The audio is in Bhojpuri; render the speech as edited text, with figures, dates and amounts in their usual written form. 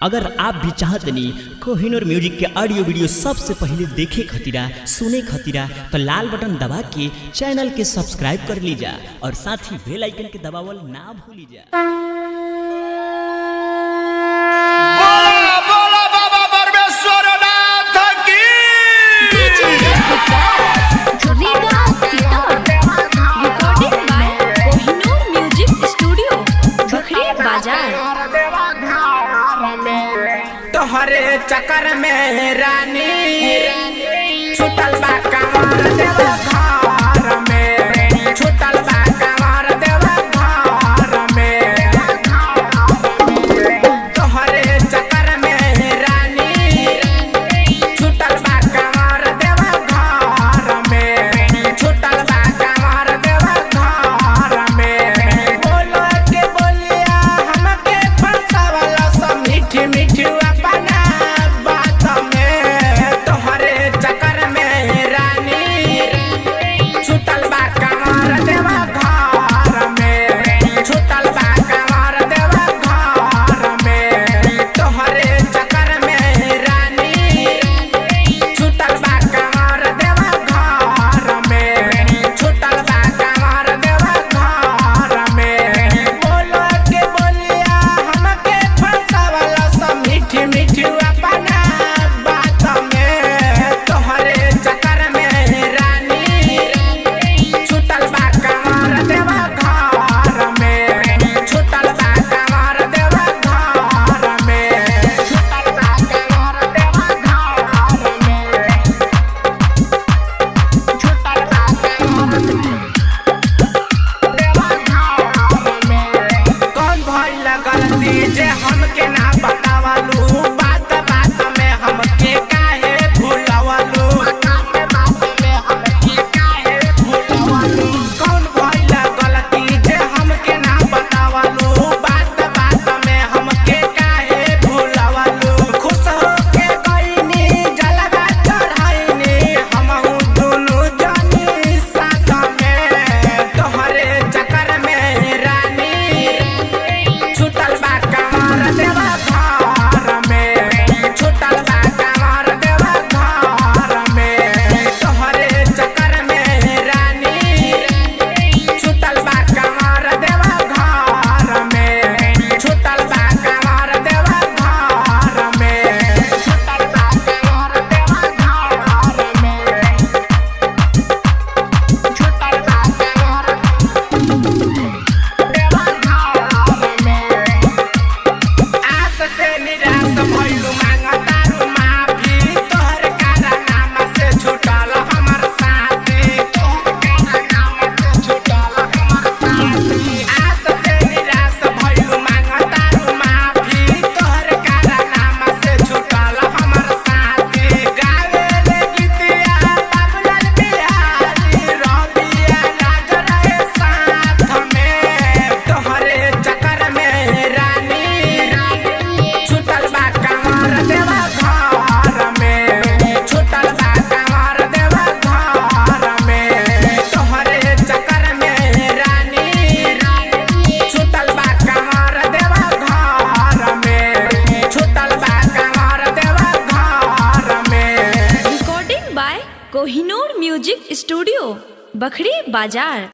अगर आप भी चाहतनी कोहिनूर म्यूजिक के ऑडियो वीडियो सबसे पहले देखे खतीरा सुने खतीरा तो लाल बटन दबा के चैनल के सब्सक्राइब कर लीजा और साथ ही बेल आइकन के दबावल ना भूलिजा। तोहरे चक्कर में रानी छुटल बा कमर देवा घर में, छुटल बा कमर देवा घर में। तोहरे चक्कर में रानी छुटल बा कमर देवा घर में, छुटल बा कमर देवा घर में। बोलो के बोलिया हमके फंसावला सब मीठी मीठी हमके ना बतावलू बात बात में हमके काहे भूलवलू, कौन भइल गलती जे हमके ना बतावलू बात बात में हमके काहे भूलवलू। खुश होके गइनी जलवा चढ़ाइनी हमहू दुनू जनी साथ में। तोहरे चक्कर में रानी छुटल बा कमर देवा घर में, छुटल बा कमर देवा घर में। तोहरे चक्कर में रानी छुटल बा कमर देवा घर में, छुटल बा कमर देवा घर में, छुटल बा कमर देवा घर में, छुटल बा कमर देवा घर में। आस से निराश भइलू मांगतारू माफी, तोहर कारनाम से छूटल हमर साथी, तोहर कारनाम से छूटल हमर साथी। आस से निराश भइलू मांगतारू माफी, तोहर कारनाम से छूटल हमर साथी। गावेले गीतिया बाबूलाल बिहारी रबिया लाग रहे साथ में। तोहरे चक्कर में रानी छुटल बा कमर देवा घर में, छुटल बा कमर देवा घर में। तोहरे चक्कर में रानी छुटल बा कमर देवा घर में, छुटल बा कमर देवा घर में। Recording by Kohinoor music studio, Bakhri बाजार।